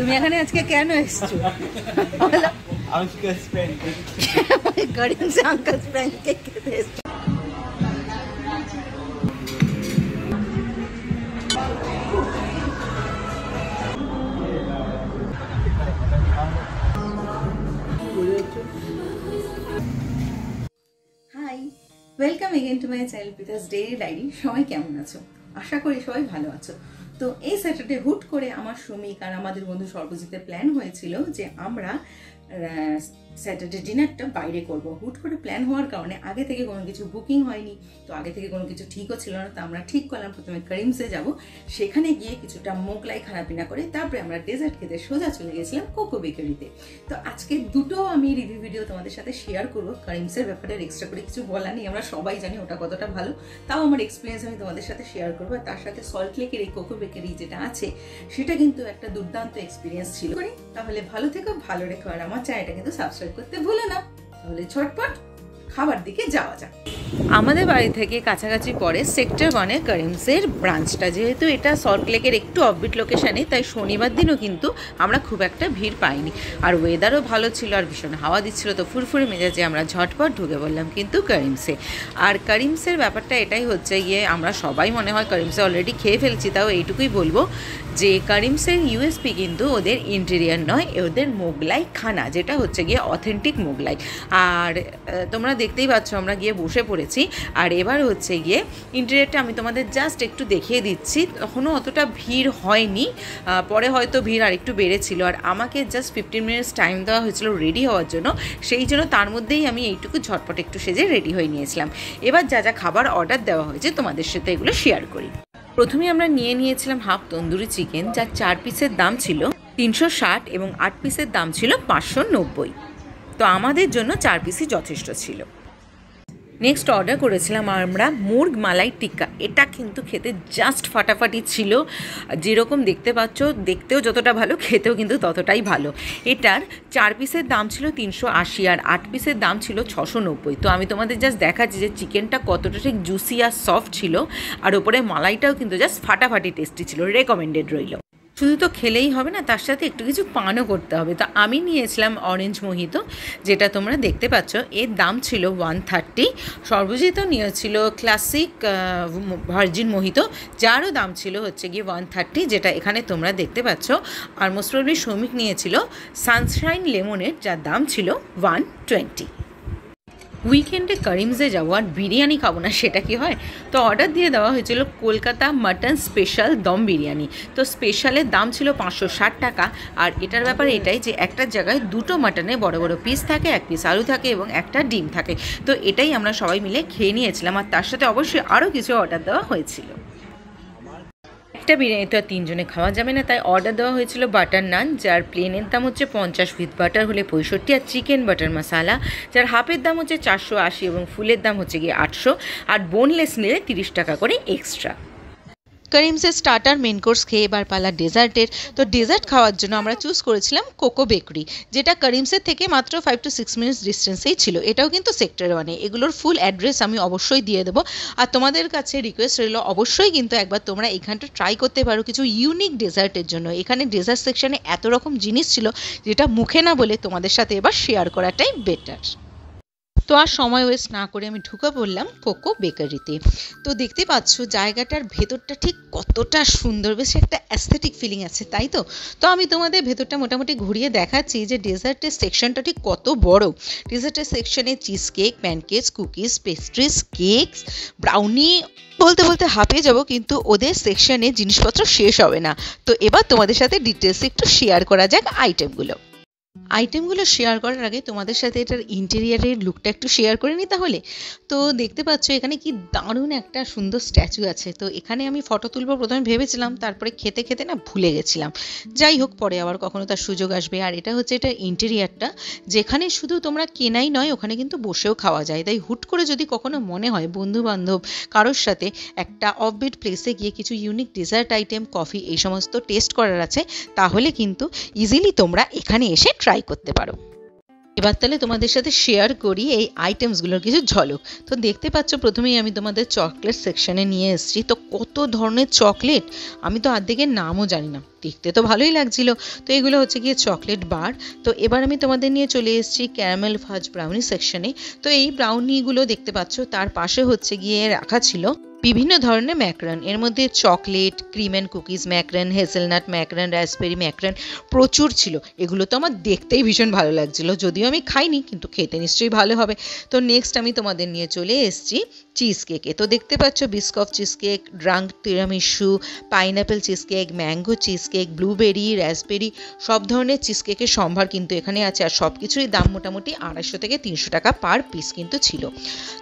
তুমি এখানে আজকে কেন এসেছো? Uncle's pancake. Karim's uncle's pancake খেতে এসেছো। Hi, welcome again to my channel Pita's daily diary. সবাই কেমন আছো? আশা করি সবাই ভালো আছো। তো এই স্যাটারডে হুট করে আমার শ্রমিক আর আমাদের বন্ধু সর্বজিতের প্ল্যান হয়েছিল যে আমরা স্যাটারডে ডিনারটা বাইরে করব। হুট করে প্ল্যান হওয়ার কারণে আগে থেকে কোনো কিছু বুকিং হয়নি, তো আগে থেকে কোনো কিছু ঠিকও ছিল না। তো আমরা ঠিক করলাম প্রথমে করিমসে যাব, সেখানে গিয়ে কিছুটা মোগলাই খানাপিনা করে তারপরে আমরা ডেজার্ট খেতে সোজা চলে গেছিলাম কোকো বেকারিতে। তো আজকে দুটো আমি রিভিউ ভিডিও তোমাদের সাথে শেয়ার করবো। করিমসের ব্যাপারে এক্সট্রা করে কিছু বলা নেই, আমরা সবাই জানি ওটা কতটা ভালো, তাও আমার এক্সপিরিয়েন্স আমি তোমাদের সাথে শেয়ার করবো। আর তার সাথে সল্ট লেকের এই কোকো বেকারি যেটা আছে সেটা কিন্তু একটা দুর্দান্ত এক্সপিরিয়েন্স ছিল। তাহলে ভালো থেকো, ভালো রেখো, আর আমার চ্যানেলটা কিন্তু সাবস্ক্রাইব করতে ভুলো না। তাহলে ঝটপট খাবার দিকে যাওয়া যাক। আমাদের বাড়ি থেকে কাছাকাছি পড়ে সেক্টর 1-এ করিমসের ব্রাঞ্চটা। যেহেতু এটা সল্ট লেকের একটু অফবিট লোকেশানে, তাই শনিবার দিনও কিন্তু আমরা খুব একটা ভিড় পাইনি। আর ওয়েদারও ভালো ছিল, আর ভীষণ হাওয়া দিচ্ছিল। তো ফুরফুরে মেজাজে আমরা ঝটপট ঢুকে বললাম কিন্তু করিমসে। আর করিমসের ব্যাপারটা এটাই হচ্ছে গিয়ে, আমরা সবাই মনে হয় করিমসে অলরেডি খেয়ে ফেলছি, তাও এইটুকুই বলবো যে করিমসের ইউএসপি কিন্তু ওদের ইন্টেরিয়ার নয়, ওদের মোগলাই খানা, যেটা হচ্ছে গিয়ে অথেন্টিক মোগলাই। আর তোমরা দেখতেই পাচ্ছ আমরা গিয়ে বসে পড়েছি। আর এবার হচ্ছে গিয়ে ইন্টেরিয়ারটা আমি তোমাদের জাস্ট একটু দেখিয়ে দিচ্ছি। তখনও অতটা ভিড় হয়নি, পরে হয়তো ভিড় আর একটু বেড়েছিল। আর আমাকে জাস্ট 15 মিনিটস টাইম দেওয়া হয়েছিল রেডি হওয়ার জন্য, সেই জন্য তার মধ্যেই আমি এইটুকু ঝটপট একটু সেজে রেডি হয়ে নিয়েছিলাম। এবার যা যা খাবার অর্ডার দেওয়া হয়েছে তোমাদের সাথে এগুলো শেয়ার করি। প্রথমে আমরা নিয়েছিলাম হাফ তন্দুরি চিকেন, যার 4 পিসের দাম ছিল 360 এবং 8 পিসের দাম ছিল 590। তো আমাদের জন্য 4 পিসই যথেষ্ট ছিল। নেক্সট অর্ডার করেছিলাম আমরা মুর্গ মালাই টিক্কা। এটা কিন্তু খেতে জাস্ট ফাটাফাটি ছিল। যেরকম দেখতে পাচ্ছ, দেখতেও যতটা ভালো, খেতেও কিন্তু ততটাই ভালো। এটার 4 পিসের দাম ছিল 380 আর 8 পিসের দাম ছিল 690। তো আমি তোমাদের জাস্ট দেখাচ্ছি যে চিকেনটা কতটা ঠিক জুসি আর সফট ছিল, আর ওপরে মালাইটাও কিন্তু জাস্ট ফাটাফাটি টেস্টি ছিল। রেকমেন্ডেড রইল। শুধু তো খেলেই হবে না, তার সাথে একটু কিছু পানও করতে হবে। তো আমি নিয়েছিলাম অরেঞ্জ মোহিতো, যেটা তোমরা দেখতে পাচ্ছ। এর দাম ছিল 130। সর্বজিৎ নিয়েছিল ক্লাসিক ভার্জিন মোহিতো, যারও দাম ছিল হচ্ছে গিয়ে 130, যেটা এখানে তোমরা দেখতে পাচ্ছ। আর মোস্ট প্রবলি শ্রমিক নিয়েছিল সানশাইন লেমনের, যার দাম ছিল 120। উইকেন্ডে করিমসে যাবো আর বিরিয়ানি খাবো না, সেটা কি হয়? তো অর্ডার দিয়ে দেওয়া হয়েছিল কলকাতা মাটন স্পেশাল দম বিরিয়ানি। তো স্পেশালের দাম ছিল 560 টাকা। আর এটার ব্যাপারে এটাই যে একটা জায়গায় দুটো মাটনে বড় বড় পিস থাকে, 1 পিস আলু থাকে এবং একটা ডিম থাকে। তো এটাই আমরা সবাই মিলে খেয়ে নিয়েছিলাম। আর তার সাথে অবশ্যই আরও কিছু অর্ডার দেওয়া হয়েছিল। একটা বিরিয়ানি তো আর 3 জনে খাওয়া যাবে না, তাই অর্ডার দেওয়া হয়েছিল বাটার নান, যার প্লেনের দাম হচ্ছে 50, উইথ বাটার হলে 65, আর চিকেন বাটার মশালা, যার হাফের দাম হচ্ছে 480 এবং ফুলের দাম হচ্ছে গিয়ে 800, আর বোনলেস নিলে 30 টাকা করে এক্সট্রা। করিমসের স্টার্টার মেন কোর্স খেয়ে এবার পালা ডেজার্টের। তো ডেজার্ট খাওয়ার জন্য আমরা চুজ করেছিলাম কোকো বেকারি, যেটা করিমসের থেকে মাত্র 5 to 6 মিনিটস ডিস্টেন্সেই ছিল। এটাও কিন্তু সেক্টর 1-এ। এগুলোর ফুল অ্যাড্রেস আমি অবশ্যই দিয়ে দেবো। আর তোমাদের কাছে রিকোয়েস্ট রইল, অবশ্যই কিন্তু একবার তোমরা এখানটা ট্রাই করতে পারো কিছু ইউনিক ডেজার্টের জন্য। এখানে ডেজার্ট সেকশনে এত রকম জিনিস ছিল, যেটা মুখে না বলে তোমাদের সাথে এবার শেয়ার করাটাই বেটার। তো আর সময় ওয়েস্ট না করে আমি ঢুকে পড়লাম কোকো বেকারিতে। তো দেখতে পাচ্ছ জায়গাটার ভেতরটা ঠিক কতটা সুন্দর, বেশ একটা অ্যাস্থেটিক ফিলিং আছে, তাই তো? তো আমি তোমাদের ভেতরটা মোটামুটি ঘুরিয়ে দেখাচ্ছি যে ডেজার্টের সেকশনটা ঠিক কত বড়। ডেজার্টের সেকশনে cheese cake, pancakes, cookies, pastries, cakes, brownie, বলতে বলতে হাঁপিয়ে যাব, কিন্তু ওদের সেকশনে জিনিসপত্র শেষ হবে না। তো এবার তোমাদের সাথে ডিটেলসে একটু শেয়ার করা যাক আইটেমগুলো শেয়ার করার আগে তোমাদের সাথে এটার ইন্টেরিয়ারের লুকটা একটু শেয়ার করে নিই তাহলে। তো দেখতে পাচ্ছ এখানে কি দারুণ একটা সুন্দর স্ট্যাচু আছে। তো এখানে আমি ফটো তুলবো প্রথমে ভেবেছিলাম, তারপরে খেতে খেতে না ভুলে গেছিলাম। যাই হোক, পরে আবার কখনো তার সুযোগ আসবে। আর এটা হচ্ছে এটা ইন্টেরিয়ারটা, যেখানে শুধু তোমরা কেনাই নয়, ওখানে কিন্তু বসেও খাওয়া যায়। তাই হুট করে যদি কখনো মনে হয় বন্ধু বান্ধব কারোর সাথে একটা অফবিট প্লেসে গিয়ে কিছু ইউনিক ডেজার্ট আইটেম, কফি, এই সমস্ত টেস্ট করার আছে, তাহলে কিন্তু ইজিলি তোমরা এখানে এসে ট্রাই করতে পারো। এবার তাহলে তোমাদের সাথে শেয়ার করি এই আইটেমসগুলোর কিছু ঝলক। তো দেখতে পাচ্ছ প্রথমেই আমি তোমাদের চকলেট সেকশনে নিয়ে এসেছি। তো কত ধরনের চকলেট, আমি তো অর্ধেকের নামও জানি না, দেখতে তো ভালোই লাগছিল। তো এগুলো হচ্ছে গিয়ে চকলেট বার। তো এবার আমি তোমাদের নিয়ে চলে এসেছি ক্যারামেল ফাজ ব্রাউনি সেকশনে। তো এই ব্রাউনিগুলো দেখতে পাচ্ছ, তার পাশে হচ্ছে গিয়ে রাখা ছিল বিভিন্ন ধরনের ম্যাকরন। এর মধ্যে chocolate, cream and cookies Macron, hazelnut Macron, raspberry Macron প্রচুর ছিল। এগুলো তো আমার দেখতেই ভীষণ ভালো লাগছিল, যদিও আমি খাইনি, কিন্তু খেতে নিশ্চয়ই ভালো হবে। তো নেক্সট আমি তোমাদের নিয়ে চলে এসেছি চিজ কেকে। তো দেখতে পাচ্ছ Biscoff cheese cake, drunk tiramisu, pineapple cheese cake, mango cheese cake, blueberry, raspberry, সব ধরনের চিজ কেকের সম্ভার কিন্তু এখানে আছে। আর সব কিছুরই দাম মোটামুটি 250 থেকে 300 টাকা পার পিস কিন্তু ছিল।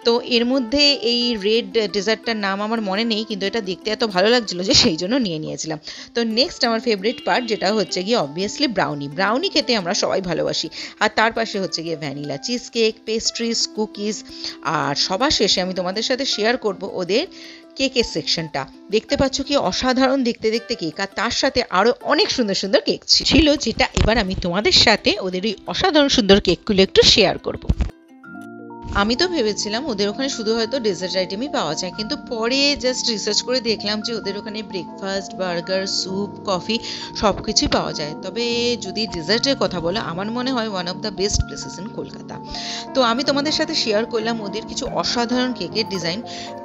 তো এর মধ্যে এই রেড ডেজার্টটার নাম আমার মনে নেই, কিন্তু এটা দেখতে এত ভালো লাগছিল যে সেই জন্য নিয়ে নিয়েছিলাম। তো নেক্সট আমার ফেভারিট পার্ট, যেটা হচ্ছে গিয়ে অবভিয়াসলি ব্রাউনি। ব্রাউনি খেতে আমরা সবাই ভালোবাসি। আর তার পাশে হচ্ছে গিয়ে vanilla cheesecake, pastries, cookies. আর সবার শেষে আমি তোমাদের সাথে শেয়ার করব ওদের কেকের সেকশনটা। দেখতে পাচ্ছ কি অসাধারণ দেখতে দেখতে কেক, আর তার সাথে আরো অনেক সুন্দর সুন্দর কেক ছিল, যেটা এবার আমি তোমাদের সাথে ওদের এই অসাধারণ সুন্দর কেকগুলো একটু শেয়ার করব। আমি তো ভেবেছিলাম ওদের ওখানে শুধু হয়তো ডেজার্ট আইটেমই পাওয়া যায়, কিন্তু পরে জাস্ট রিসার্চ করে দেখলাম যে ওদের ওখানে ব্রেকফাস্ট, বার্গার, স্যুপ, কফি সব কিছুই পাওয়া যায়। তবে যদি ডেজার্টের কথা বলো, আমার মনে হয় one of the best places in Kolkata. তো আমি তোমাদের সাথে শেয়ার করলাম ওদের কিছু অসাধারণ কেকের ডিজাইন।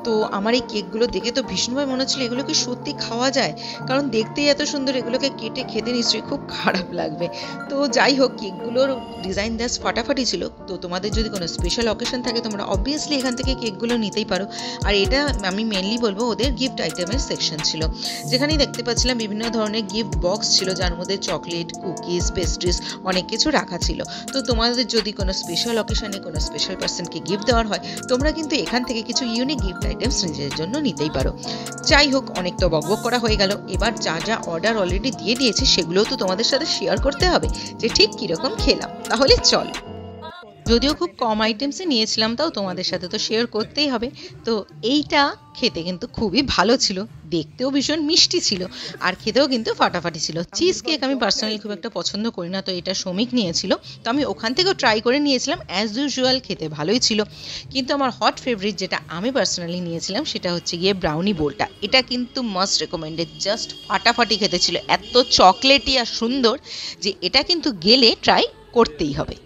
তো আমার এই কেকগুলো দেখে তো ভীষণভাবে মনে হচ্ছিল এগুলো কি সত্যি খাওয়া যায়, কারণ দেখতেই এত সুন্দর, এগুলোকে কেটে খেতে নিশ্চয়ই খুব খারাপ লাগবে। তো যাই হোক, কেকগুলোর ডিজাইন জাস্ট ফাটাফাটি ছিল। তো তোমাদের যদি কোনো স্পেশাল অকেশন থাকে, তোমরা অবভিয়াসলি এখান থেকে কেকগুলো নিতেই পারো। আর এটা আমি মেনলি বলবো ওদের গিফট আইটেমের সেকশন ছিল, যেখানেই দেখতে পাচ্ছিলাম বিভিন্ন ধরনের গিফট বক্স ছিল, যার মধ্যে চকলেট, কুকিজ, পেস্ট্রিজ অনেক কিছু রাখা ছিল। তো তোমাদের যদি কোনো স্পেশাল অকেশনে কোনো স্পেশাল পার্সনকে গিফট দেওয়ার হয়, তোমরা কিন্তু এখান থেকে কিছু ইউনিক গিফট আইটেমস নিজের জন্য নিতেই পারো। যাই হোক, অনেক তো বকবক করা হয়ে গেল। এবার যা যা অর্ডার অলরেডি দিয়ে দিয়েছি সেগুলোও তো তোমাদের সাথে শেয়ার করতে হবে, যে ঠিক কিরকম খেলাম। তাহলে চল। যদিও খুব কম আইটেমসে নিয়েছিলাম, তাও তোমাদের সাথে তো শেয়ার করতেই হবে। তো এইটা খেতে কিন্তু খুবই ভালো ছিল, দেখতেও ভীষণ মিষ্টি ছিল, আর খেতেও কিন্তু ফাটাফাটি ছিল। চিজ কেক আমি পার্সোনালি খুব একটা পছন্দ করি না, তো এটা শ্রমিক নিয়েছিল, তো আমি ওখান থেকেও ট্রাই করে নিয়েছিলাম। অ্যাজ ইউজুয়াল খেতে ভালোই ছিল, কিন্তু আমার হট ফেভারিট যেটা আমি পার্সোনালি নিয়েছিলাম সেটা হচ্ছে গিয়ে ব্রাউনি বোলটা। এটা কিন্তু মাস্ট রেকমেন্ডেড, জাস্ট ফাটাফাটি খেতে ছিল, এত চকলেটি আর সুন্দর যে এটা কিন্তু গেলে ট্রাই করতেই হবে।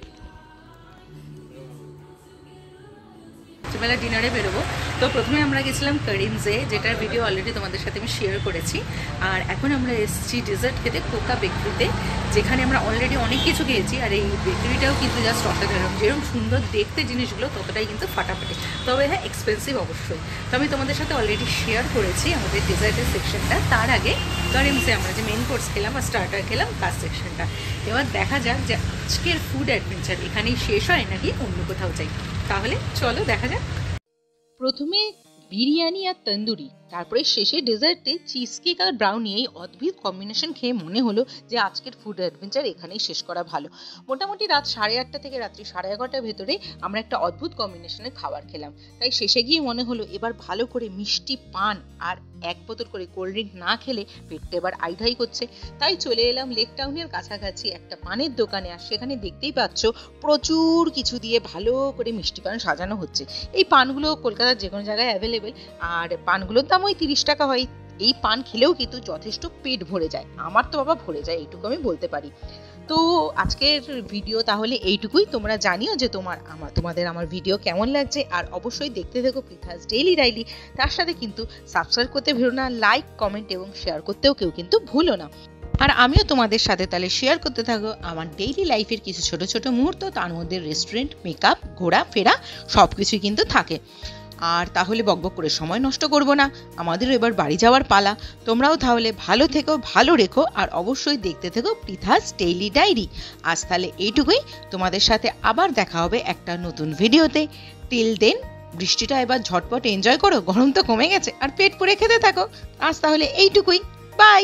বেলা ডিনারে বেরোবো। তো প্রথমে আমরা গেছিলাম করিমসে, যেটার ভিডিও অলরেডি তোমাদের সাথে আমি শেয়ার করেছি। আর এখন আমরা এসেছি ডেজার্ট খেতে কোকা বেকারিতে, যেখানে আমরা অলরেডি অনেক কিছু খেয়েছি। আর এই বেকারিটাও কিন্তু জাস্ট অসাধারণ, যেরকম সুন্দর দেখতে জিনিসগুলো ততটাই কিন্তু ফাটাফাটি, তবে হ্যাঁ এক্সপেন্সিভ অবশ্যই। তো আমি তোমাদের সাথে অলরেডি শেয়ার করেছি আমাদের ডেজার্টের সেকশনটা। তার আগে করিমসে আমরা যে মেন কোর্স খেলাম আর স্টার্টার খেলাম তার সেকশনটা। এবার দেখা যাক যে আজকের ফুড অ্যাডভেঞ্চার এখানেই শেষ হয় নাকি অন্য কোথাও যাই। তাহলে চলো দেখা যাক। প্রথমে বিরিয়ানি আর তন্দুরি, তারপরে শেষে ডেজার্টে চিজ কেক আর ব্রাউনি। এই অদ্ভুত কম্বিনেশন খেয়ে মনে হলো যে আজকের ফুড অ্যাডভেঞ্চার এখানেই শেষ করা ভালো। মোটামুটি রাত 8:30 থেকে রাত্রি 11:30 ভেতরে আমরা একটা অদ্ভুত কম্বিনেশনের খাবার খেলাম। তাই শেষে গিয়ে মনে হলো এবার ভালো করে মিষ্টি পান আর 1 বোতল করে কোল্ড ড্রিঙ্ক না খেলে পেটটা এবার আইঢাই করছে। তাই চলে এলাম লেক টাউনের কাছাকাছি একটা পানের দোকানে। আর সেখানে দেখতেই পাচ্ছ প্রচুর কিছু দিয়ে ভালো করে মিষ্টি পান সাজানো হচ্ছে। এই পানগুলো কলকাতার যে কোনো জায়গায় অ্যাভেলেবেল, আর পানগুলোর দাম ওই 30 টাকা হয়। এই পান খেলেও কিন্তু যথেষ্ট পেট ভরে যায়, আমার তো বাবা ভরে যায়, এইটুকু আমি বলতে পারি। তো আজকের ভিডিও তাহলে এইটুকুই। তোমরা জানিও যে তোমাদের আমার ভিডিও কেমন লাগছে, আর অবশ্যই দেখতে থেকো পৃথাস ডেইলি ডাইলি। তার সাথে কিন্তু সাবস্ক্রাইব করতে ভুলো না, লাইক, কমেন্ট এবং শেয়ার করতেও কেউ কিন্তু ভুলো না। আর আমিও তোমাদের সাথে তাহলে শেয়ার করতে থাকো আমার ডেইলি লাইফের কিছু ছোট ছোট মুহূর্ত, তার মধ্যে রেস্টুরেন্ট, মেকআপ, ঘোরাফেরা সবকিছুই কিন্তু থাকে। আর তাহলে বকবক করে সময় নষ্ট করব না, আমাদেরও এবার বাড়ি যাওয়ার পালা। তোমরাও তাহলে ভালো থেকো, ভালো রেখো, আর অবশ্যই দেখতে থেকো পৃথাস ডেইলি ডায়েরি। আজ তাহলে এইটুকুই, তোমাদের সাথে আবার দেখা হবে একটা নতুন ভিডিওতে। টিল দেন বৃষ্টিটা এবার ঝটপট এনজয় করো, গরম তো কমে গেছে, আর পেট পুড়ে খেতে থাকো। আজ তাহলে এইটুকুই, বাই।